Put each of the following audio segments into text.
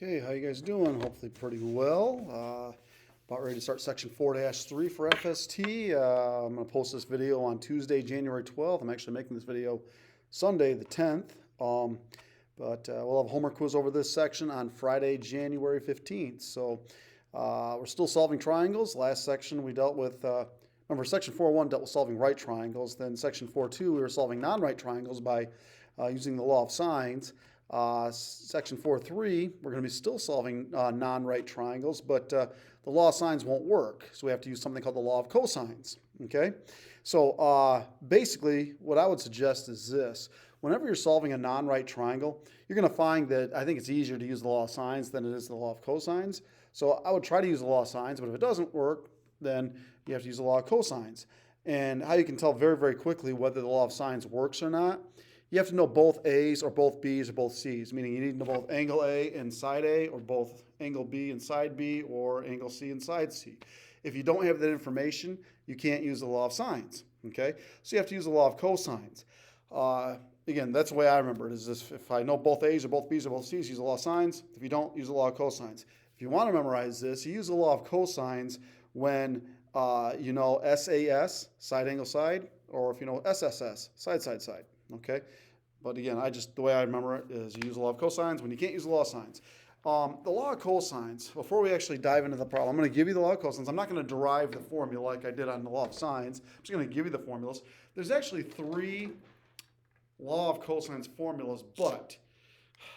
Okay, how you guys doing? Hopefully pretty well. About ready to start section 4-3 for FST. I'm going to post this video on Tuesday, January 12th. I'm actually making this video Sunday, the 10th. But we'll have a homework quiz over this section on Friday, January 15th. So we're still solving triangles. Last section we dealt with, remember section 4.1 dealt with solving right triangles. Then section 4.2 we were solving non-right triangles by using the law of sines. Section 4.3, we're going to be still solving non-right triangles, but the law of sines won't work. So we have to use something called the law of cosines. Okay? So basically, what I would suggest is this. Whenever you're solving a non-right triangle, you're going to find that I think it's easier to use the law of sines than it is the law of cosines. So I would try to use the law of sines, but if it doesn't work, then you have to use the law of cosines. And how you can tell very, very quickly whether the law of sines works or not, you have to know both A's or both B's or both C's, meaning you need to know both angle A and side A, or both angle B and side B, or angle C and side C. If you don't have that information, you can't use the law of sines, okay? So you have to use the law of cosines. Again, that's the way I remember it, is this, if I know both A's or both B's or both C's, use the law of sines. If you don't, use the law of cosines. If you want to memorize this, you use the law of cosines when you know SAS, side angle side, or if you know SSS, side side side. Okay, but again, the way I remember it is you use the law of cosines when you can't use the law of sines. The law of cosines, before we actually dive into the problem, I'm going to give you the law of cosines. I'm not going to derive the formula like I did on the law of sines. I'm just going to give you the formulas. There's actually 3 law of cosines formulas, but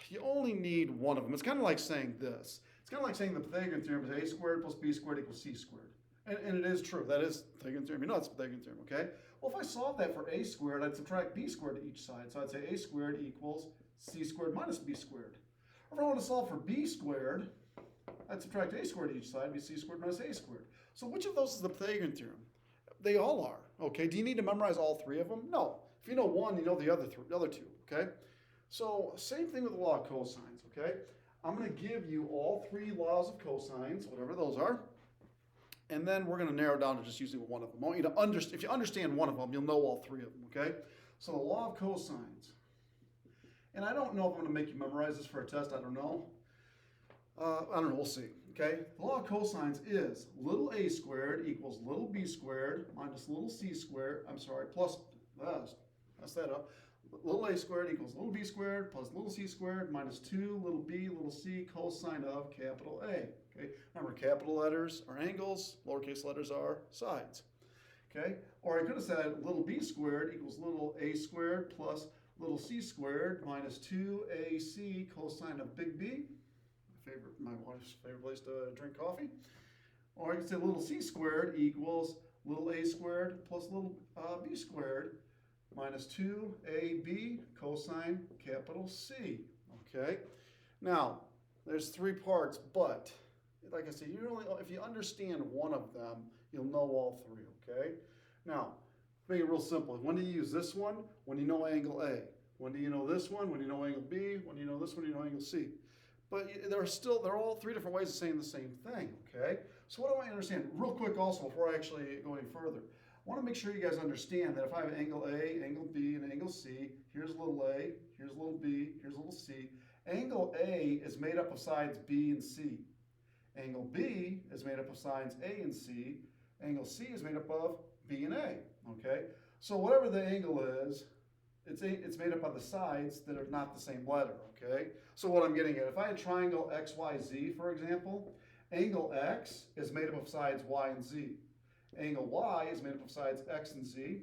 you only need one of them. It's kind of like saying this. It's kind of like saying the Pythagorean theorem is a squared plus b squared equals c squared. And it is true. That is Pythagorean theorem. You know it's Pythagorean theorem, okay? Well, if I solve that for a squared, I'd subtract b squared to each side. So I'd say a squared equals c squared minus b squared. Or if I want to solve for b squared, I'd subtract a squared to each side, be c squared minus a squared. So which of those is the Pythagorean theorem? They all are, okay? Do you need to memorize all 3 of them? No. If you know one, you know the other 2, okay? So same thing with the law of cosines, okay? I'm going to give you all 3 laws of cosines, whatever those are. And then we're going to narrow down to just using one of them. I want you to if you understand one of them, you'll know all 3 of them, okay? So the law of cosines. And I don't know if I'm going to make you memorize this for a test. I don't know. We'll see, okay? The law of cosines is little a squared equals little b squared minus little c squared, plus, mess that up. Little a squared equals little b squared plus little c squared minus 2 little b little c cosine of capital A. Okay, remember capital letters are angles, lowercase letters are sides. Okay, or I could have said little b squared equals little a squared plus little c squared minus 2ac cosine of big B. My wife's favorite place to drink coffee. Or I could say little c squared equals little a squared plus little b squared minus 2ab cosine capital C. Okay, now there's 3 parts, but like I said, if you understand one of them, you'll know all 3, okay? Now, make it real simple. When do you use this one? When you know angle A. When do you know this one? When you know angle B. When you know this one, you know angle C. But they're all 3 different ways of saying the same thing, okay? So what do I understand? Real quick also, before I actually go any further, I want to make sure you guys understand that if I have angle A, angle B, and angle C, here's little a, here's little b, here's little c. Angle A is made up of sides B and C. Angle B is made up of sides A and C. Angle C is made up of B and A, okay? So whatever the angle is, it's made up of the sides that are not the same letter, okay? So what I'm getting at, if I had triangle XYZ, for example, angle X is made up of sides Y and Z. Angle Y is made up of sides X and Z.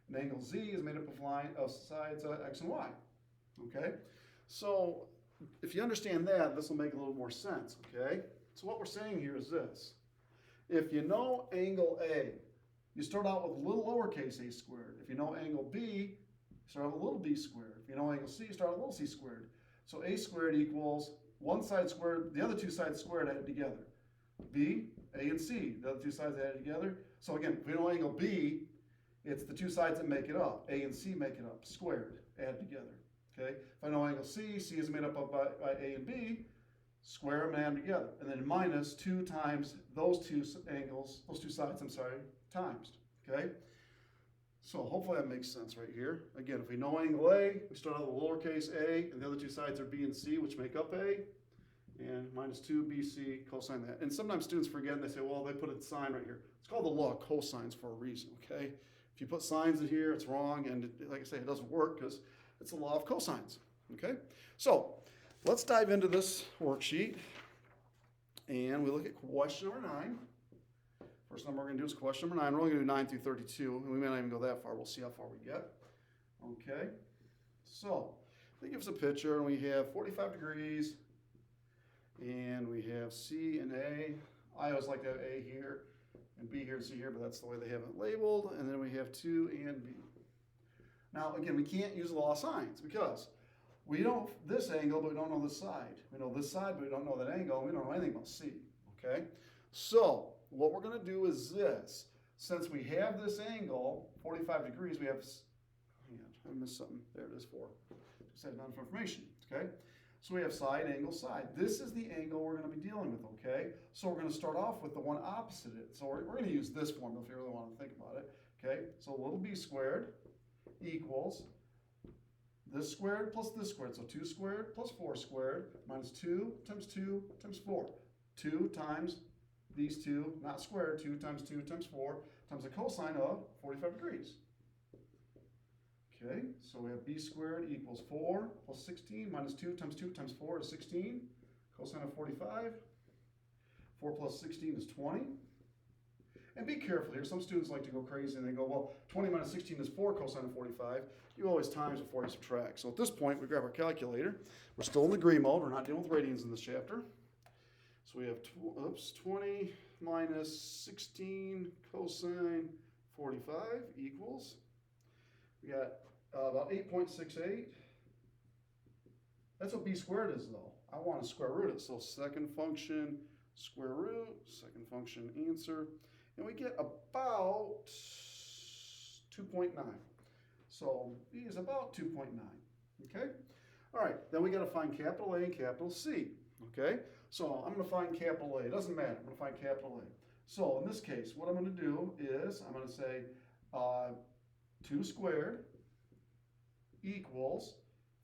And angle Z is made up of sides X and Y, okay? So if you understand that, this will make a little more sense, okay? So what we're saying here is this. If you know angle A, you start out with little lowercase a squared. If you know angle B, you start out with little b squared. If you know angle C, you start with little c squared. So a squared equals one side squared, the other 2 sides squared added together. B, A, and C, the other 2 sides added together. So again, if we know angle B, it's the 2 sides that make it up. A and C make it up, squared, added together. Okay? If I know angle C, C is made up of by A and B, square them and add them together. And then minus 2 times those 2 sides, times. Okay? So hopefully that makes sense right here. Again, if we know angle A, we start out with lowercase a, and the other 2 sides are B and C, which make up A. and minus 2 BC cosine that. And sometimes students forget and they say, well, they put a sign right here. It's called the law of cosines for a reason, okay? If you put signs in here, it's wrong, and like I say, it doesn't work because it's the law of cosines, okay? So let's dive into this worksheet, and we look at question number 9. First number we're going to do is question number 9. We're only going to do 9 through 32, and we may not even go that far. We'll see how far we get, okay? So they give us a picture, and we have 45 degrees, and we have C and A. I always like to have A here and B here and C here, but that's the way they have it labeled. And then we have 2 and B. Now, again, we can't use the law of sines because we don't this angle, but we don't know this side. We know this side, but we don't know that angle. And we don't know anything about C, okay? So what we're going to do is this. Since we have this angle, 45 degrees, we have, hang on, I missed something. There it is, 4. Just had enough information, okay? So we have side, angle, side. This is the angle we're going to be dealing with, okay? So we're going to start off with the one opposite it. So we're going to use this formula if you really want to think about it, okay? So little b squared equals this squared plus this squared. So 2 squared plus 4 squared minus 2 times 4. 2 times these two, not squared, 2 times 4 times the cosine of 45 degrees. Okay, so we have b squared equals 4 plus 16 minus 2 times 4 is 16. Cosine of 45. 4 plus 16 is 20. And be careful here. Some students like to go crazy and they go, well, 20 minus 16 is 4 cosine of 45. You always times before you subtract. So at this point, we grab our calculator. We're still in degree mode. We're not dealing with radians in this chapter. So we have 20 minus 16 cosine 45 equals, we got about 8.68. That's what b squared is, though. I want to square root it. So second function, square root, second function answer. And we get about 2.9. So b is about 2.9. Okay? All right, then we got to find capital A and capital C. Okay? So I'm going to find capital A. It doesn't matter. I'm going to find capital A. So in this case, what I'm going to do is I'm going to say 2 squared equals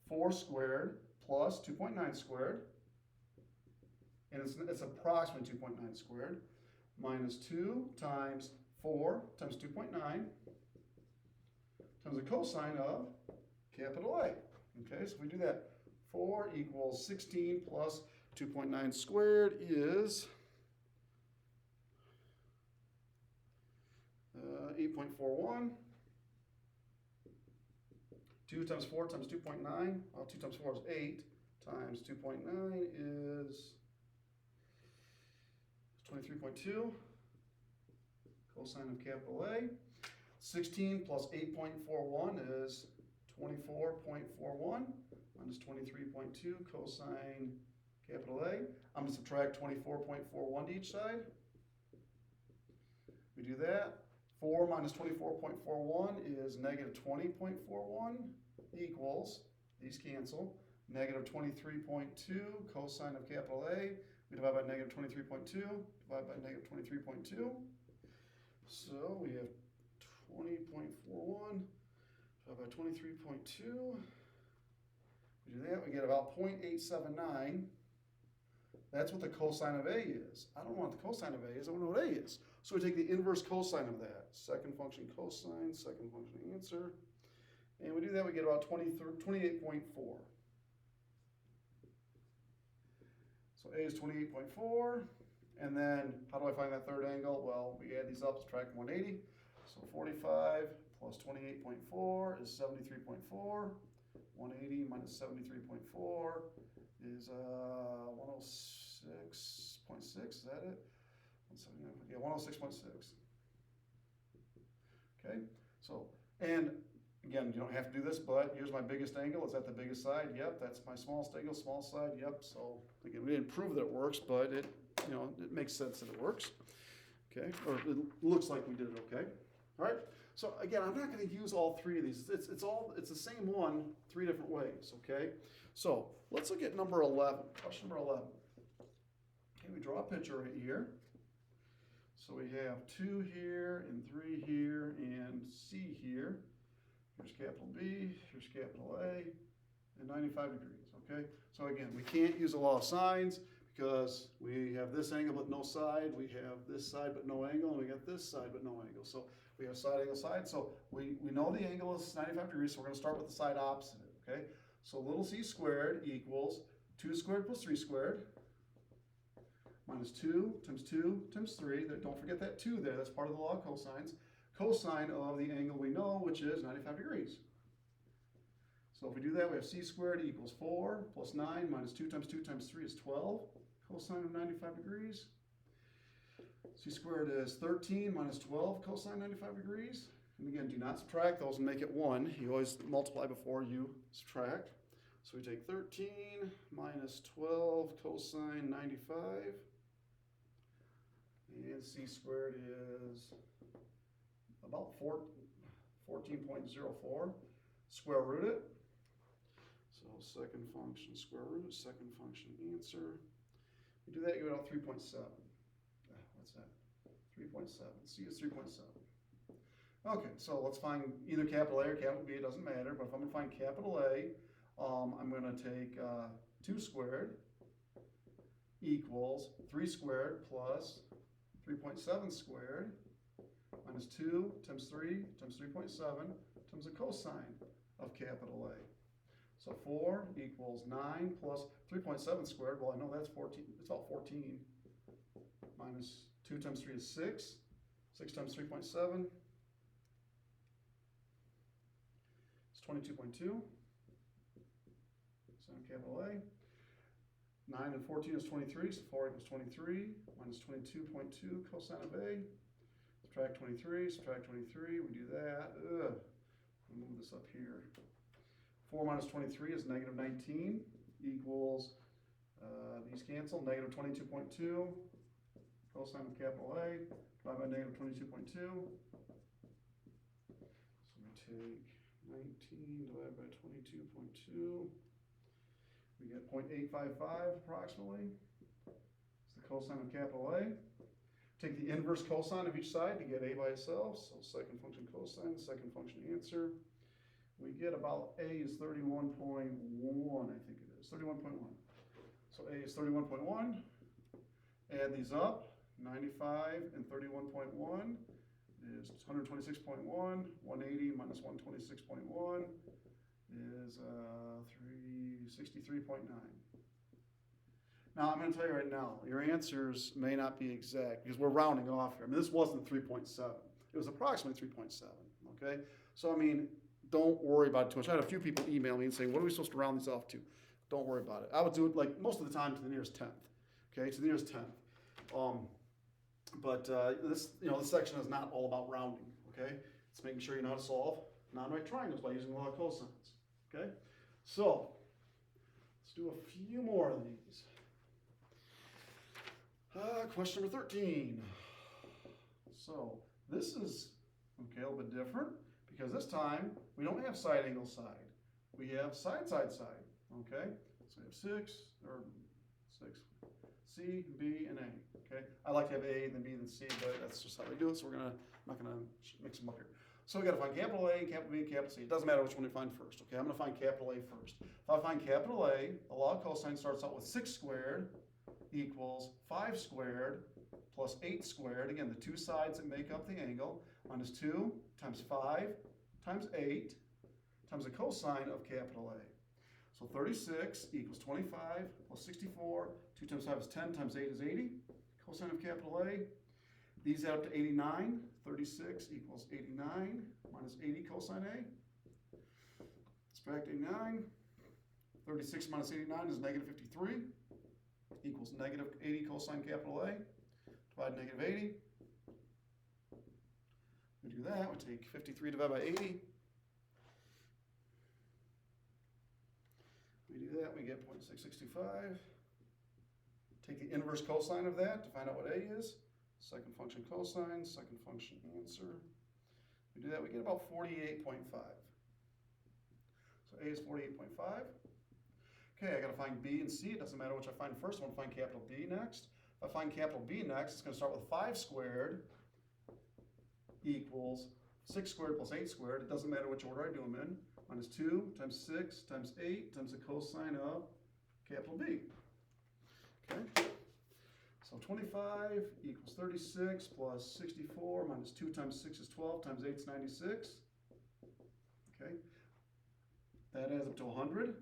4 squared plus 2.9 squared, and it's approximately 2.9 squared, minus 2 times 4 times 2.9 times the cosine of capital A. Okay, so if we do that, 4 equals 16 plus 2.9 squared is 8.41. 2 times 4 times 2.9, well, 2 times 4 is 8, times 2.9 is 23.2, cosine of capital A. 16 plus 8.41 is 24.41, minus 23.2, cosine capital A. I'm going to subtract 24.41 to each side. We do that. 4 minus 24.41 is negative 20.41 equals, these cancel, negative 23.2 cosine of capital A. We divide by negative 23.2, divide by negative 23.2. So we have 20.41 divided by 23.2. We do that, we get about 0.879. That's what the cosine of A is. I don't know what the cosine of A is, I don't know what A is. So we take the inverse cosine of that. Second function cosine, second function answer. And we do that, we get about 28.4. So A is 28.4. And then how do I find that third angle? Well, we add these up, subtract 180. So 45 plus 28.4 is 73.4. 180 minus 73.4 is 106.6, is that it? Yeah, 106.6. Okay, so, and again, you don't have to do this, but here's my biggest angle. Is that the biggest side? Yep, that's my smallest angle, small side, yep. So again, we didn't prove that it works, but it, you know, it makes sense that it works. Okay, or it looks like we did it okay. All right, so again, I'm not going to use all three of these. It's the same one, 3 different ways, okay? So let's look at number 11, question number 11. Okay, we draw a picture right here. So we have 2 here, and 3 here, and C here. Here's capital B, here's capital A, and 95 degrees, okay? So again, we can't use the law of sines because we have this angle but no side, we have this side but no angle, and we got this side but no angle. So we have side, angle, side. So we know the angle is 95 degrees, so we're going to start with the side opposite, okay? So little c squared equals 2 squared plus 3 squared minus 2 times 3. Don't forget that 2 there. That's part of the law of cosines. Cosine of the angle we know, which is 95 degrees. So if we do that, we have c squared equals 4 plus 9 minus 2 times 3 is 12. Cosine of 95 degrees. C squared is 13 minus 12 cosine 95 degrees. And again, do not subtract those and make it 1. You always multiply before you subtract. So we take 13 minus 12 cosine 95. And c squared is about 14.04. Square root it. So second function square root, second function answer. We do that, you get out 3.7. What's that? 3.7. C is 3.7. Okay, so let's find either capital A or capital B. It doesn't matter. But if I'm going to find capital A, I'm going to take 2 squared equals 3 squared plus 3.7 squared minus 2 times 3 times 3.7 times the cosine of capital A. So 4 equals 9 plus 3.7 squared. Well, I know that's 14. It's about 14. Minus 2 times 3 is 6. 6 times 3.7 is 22.2. So capital A. 9 and 14 is 23, so 4 equals 23. Minus 22.2 cosine of A. Subtract 23, subtract 23. We do that. I'll move this up here. 4 minus 23 is negative 19 equals, these cancel, negative 22.2 cosine of capital A divided by negative 22.2. So we take 19 divided by 22.2. We get 0.855 approximately. It's the cosine of capital A. Take the inverse cosine of each side to get A by itself. So second function cosine, second function answer. We get about A is 31.1, I think it is, 31.1. So A is 31.1. Add these up, 95 and 31.1 is 126.1. 180 minus 126.1 is 363.9. Now, I'm going to tell you right now, your answers may not be exact because we're rounding off here. I mean, this wasn't 3.7. It was approximately 3.7, okay? So, I mean, don't worry about it too much. I had a few people email me and saying, what are we supposed to round these off to? Don't worry about it. I would do it like most of the time to the nearest 10th, okay? To the nearest 10th. This section is not all about rounding, okay? It's making sure you know how to solve non-right triangles by using the law of cosines, okay? So, let's do a few more of these. Question number 13. So, this is, okay, a little bit different because this time we don't have side, angle, side. We have side, side, side, okay? So we have 6, C, B, and A, okay? I like to have A, then B, then C, but that's just how they do it, so I'm not gonna mix them up here. So we gotta find capital A, capital B, and capital C. It doesn't matter which one we find first, okay? I'm gonna find capital A first. If I find capital A, the law of cosine starts out with 6 squared equals 5 squared plus 8 squared. Again, the two sides that make up the angle, minus 2 times 5 times 8 times the cosine of capital A. So 36 equals 25 plus 64. 2 times 5 is 10 times 8 is 80. Cosine of capital A. These add up to 89. 36 equals 89 minus 80 cosine A. Subtract 89. 36 minus 89 is negative 53 equals negative 80 cosine capital A. Divide negative 80. We do that. We take 53 divided by 80. We do that, we get 0.665. Take the inverse cosine of that to find out what A is. Second function cosine, second function answer. We do that, we get about 48.5. So A is 48.5. Okay, I gotta find B and C. It doesn't matter which I find first. I want to find capital B next. If I find capital B next, it's gonna start with 5 squared equals 6 squared plus 8 squared. It doesn't matter which order I do them in. Minus 2 times 6 times 8 times the cosine of capital B. Okay. So 25 equals 36 plus 64 minus 2 times 6 is 12 times 8 is 96. Okay. That adds up to 100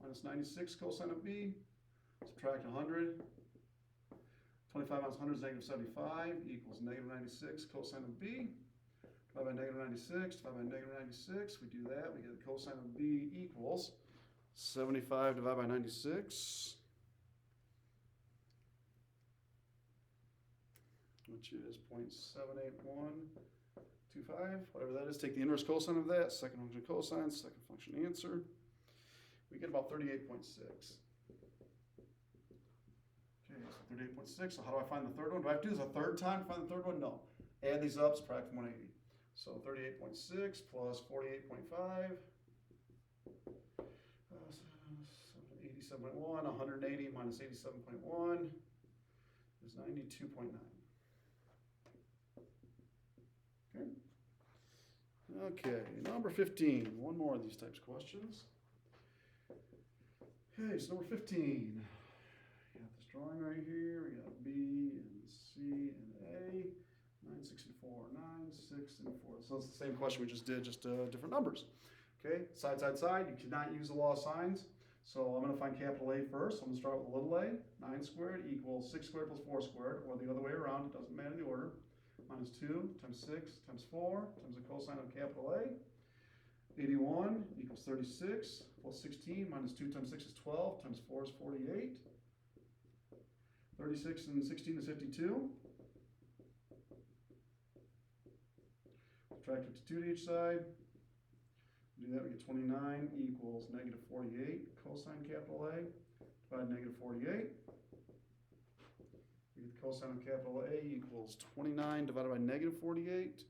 minus 96 cosine of b. Subtract 100. 25 minus 100 is negative 75 equals negative 96 cosine of b. Divide by negative 96, divide by negative 96. We do that, we get the cosine of b equals 75 divided by 96, which is 0.78125, whatever that is. Take the inverse cosine of that, second function cosine, second function answer. We get about 38.6. Okay, so 38.6. So how do I find the third one? Do I have to do this a third time to find the third one? No. Add these up, subtract from 180. So 38.6 plus 48.5, 87.1, 180 minus 87.1 is 92.9. Okay. Okay, number 15. One more of these types of questions. Okay, so number 15. We got this drawing right here. We got B and C and A. 9, 6, and 4, 9, 6, and 4. So it's the same question we just did, just different numbers. Okay, side, side, side. You cannot use the law of signs. So I'm going to find capital A first. I'm going to start with little a. 9 squared equals 6 squared plus 4 squared, or the other way around. It doesn't matter the order. Minus 2 times 6 times 4 times the cosine of capital A. 81 equals 36 plus 16 minus 2 times 6 is 12 times 4 is 48. 36 and 16 is 52. Subtract 52 to each side. Do that, we get 29 equals negative 48 cosine capital A. Divide negative 48. We get the cosine of capital A equals 29 divided by negative 48.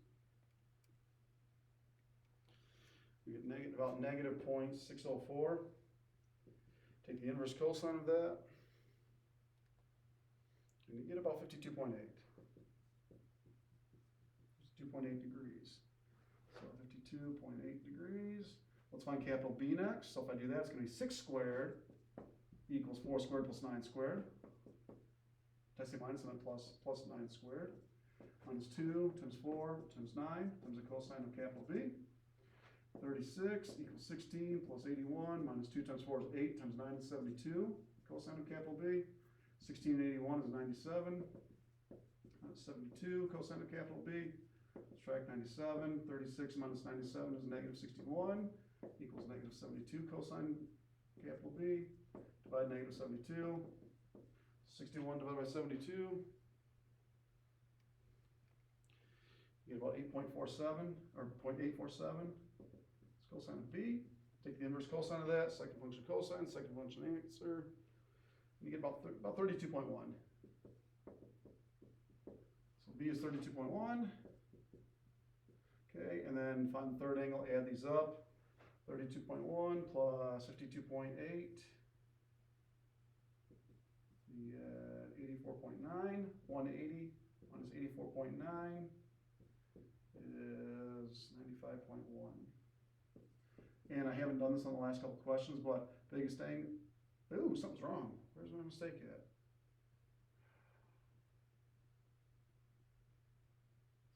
We get about negative 0.604. Take the inverse cosine of that. And you get about 52.8. 2.8 degrees. So 52.8 degrees. Let's find capital B next. So if I do that, it's going to be 6 squared equals 4 squared plus 9 squared. Did I say minus and then plus 9 squared? Minus 2 times 4 times 9 times the cosine of capital B. 36 equals 16 plus 81 minus 2 times 4 is 8 times 9 is 72. Cosine of capital B. 16 and 81 is 97. 72 cosine of capital B. Subtract 97, 36 minus 97 is negative 61, equals negative 72 cosine capital B, divide negative 72, 61 divided by 72, you get about 8.47, or 0.847, it's cosine of B. Take the inverse cosine of that, second function cosine, second function answer, and you get about 32.1. So B is 32.1. Okay, and then find the third angle, add these up. 32.1 plus 52.8. The 84.9. 180 minus 84.9 is 95.1. And I haven't done this on the last couple of questions, but biggest angle. Ooh, something's wrong. Where's my mistake at?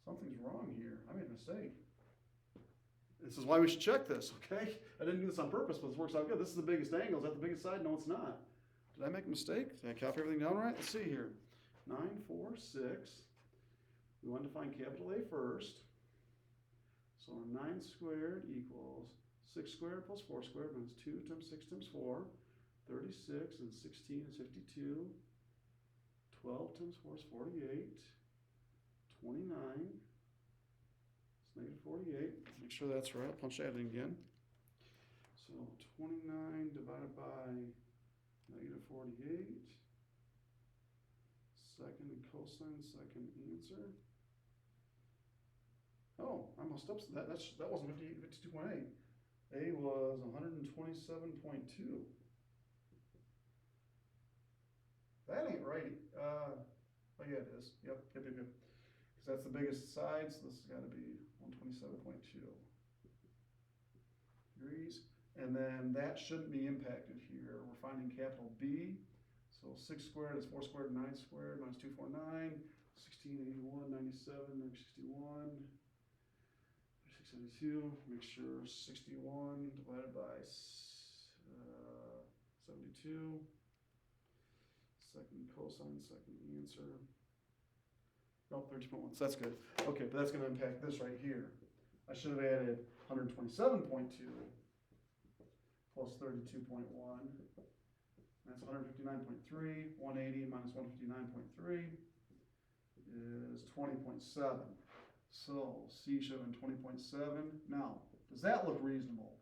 Something's wrong here. I made a mistake. This is why we should check this, okay? I didn't do this on purpose, but this works out good. This is the biggest angle. Is that the biggest side? No, it's not. Did I make a mistake? Did I copy everything down right? Let's see here. 9, 4, 6. We want to find capital A first. So 9 squared equals 6 squared plus 4 squared minus 2 times 6 times 4. 36 and 16 is 52. 12 times 4 is 48. 29, it's negative 48. Make sure that's right. I'll punch that in again. So 29 divided by negative 48. Second and cosine, second answer. Oh, I messed up. That wasn't 52.8. A was 127.2. That ain't right. Oh yeah, it is. Yep. Because that's the biggest side, so this has got to be 127.2 degrees. And then that shouldn't be impacted here. We're finding capital B, so So 6 squared is 4 squared, 9 squared, minus 249, 16, 81, 97, negative 61, 672, make sure 61 divided by 72, second cosine, second answer. No, 13.1, so that's good. Okay, but that's gonna impact this right here. I should have added 127.2 plus 32.1. That's 159.3, 180 minus 159.3 is 20.7. So C should have been 20.7. Now, does that look reasonable?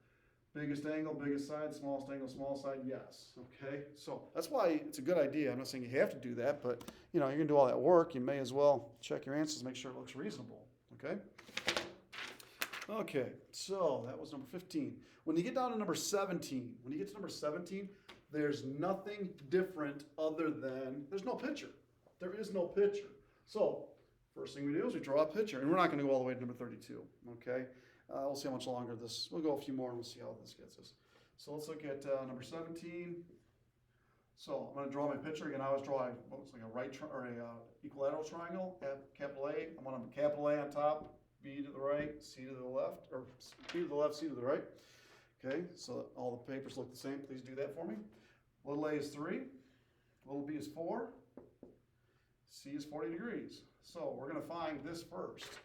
Biggest angle, biggest side, smallest angle, small side, yes. Okay, so that's why it's a good idea. I'm not saying you have to do that, but you're gonna do all that work. You may as well check your answers, make sure it looks reasonable. Okay. Okay, so that was number 15. When you get down to number 17, there's nothing different other than there's no picture. There is no picture. So first thing we do is we draw a picture, and we're not going to go all the way to number 32. Okay, we'll see how much longer this. We'll go a few more, and we'll see how this gets us. So let's look at number 17. So I'm going to draw my picture again. I always draw what looks like a equilateral triangle. Capital A. I want a capital A on top, B to the right, C to the left, or B to the left, C to the right. Okay, so all the papers look the same. Please do that for me. Little a is 3, little b is 4, c is 40 degrees. So we're going to find this first.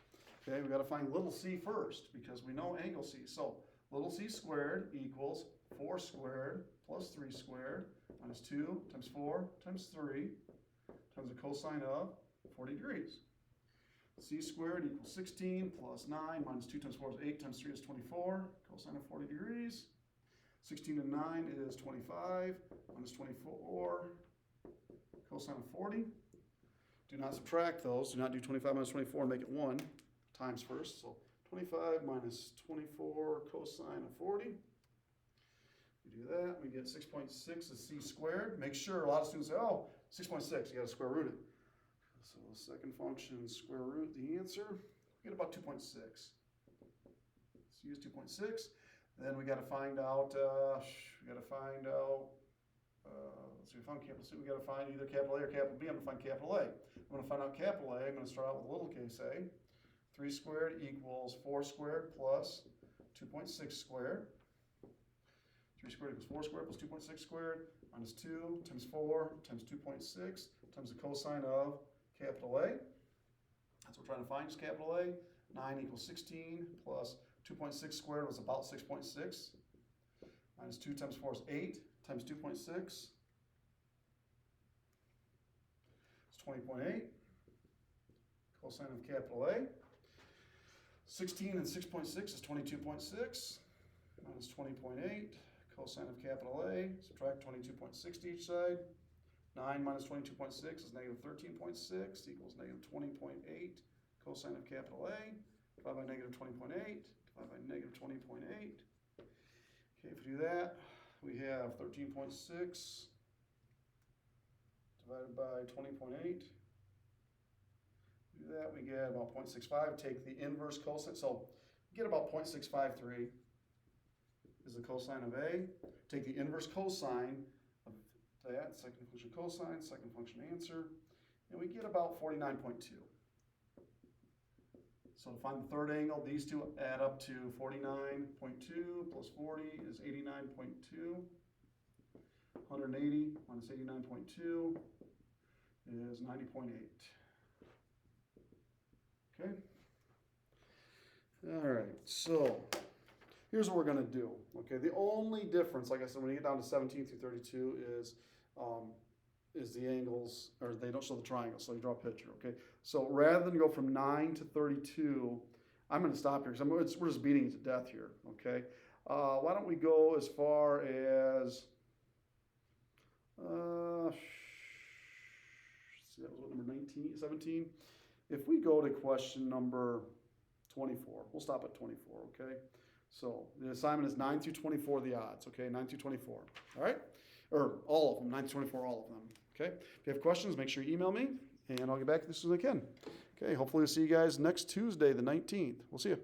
Okay, we've got to find little c first because we know angle c. So little c squared equals 4 squared plus 3 squared minus 2 times 4 times 3 times the cosine of 40 degrees. C squared equals 16 plus 9 minus 2 times 4 is 8 times 3 is 24. Cosine of 40 degrees. 16 and 9 is 25 minus 24. Cosine of 40. Do not subtract those. Do not do 25 minus 24 and make it 1 times first. So 25 minus 24 cosine of 40. We do that. We get 6.6 is c squared. Make sure, a lot of students say, oh, 6.6, you got to square root it. So second function, square root the answer. We get about 2.6. Let's use 2.6. Then we got to find out. Let's see, we found capital C. We got to find either capital A or capital B. I'm going to find capital A. I'm going to find out capital A. I'm going to start out with lowercase a. 3 squared equals 4 squared plus 2.6 squared. 3 squared equals 4 squared plus 2.6 squared minus 2 times 4 times 2.6 times the cosine of capital A. That's what we're trying to find, is capital A. 9 equals 16 plus 2.6 squared was about 6.6. Minus 2 times 4 is 8 times 2.6. It's 20.8. Cosine of capital A. 16 and 6.6 is 22.6. Minus 20.8. Cosine of capital A. Subtract 22.6 to each side. 9 minus 22.6 is negative 13.6 equals negative 20.8. Cosine of capital A. Divided by negative 20.8. Divided by negative 20.8. Okay, if we do that, we have 13.6 divided by 20.8. Do that, we get about 0.65. Take the inverse cosine. So we get about 0.653 is the cosine of A. Take the inverse cosine of that, second function cosine, second function answer, and we get about 49.2. So to find the third angle, these two add up to 49.2 plus 40 is 89.2. 180 minus 89.2 is 90.8. Okay? All right, so here's what we're going to do. Okay, the only difference, like I said, when you get down to 17 through 32 is the angles, or they don't show the triangles, so you draw a picture, okay? So rather than go from 9 to 32, I'm going to stop here because we're just beating it to death here, okay? Why don't we go as far as, see, that was what, number 19, 17? If we go to question number 24, we'll stop at 24, okay? So the assignment is 9 through 24, the odds, okay? 9 through 24, all right? Or all of them, 9 through 24, all of them, okay? If you have questions, make sure you email me, and I'll get back to this as soon as I can. Okay, hopefully we'll see you guys next Tuesday, the 19th. We'll see you.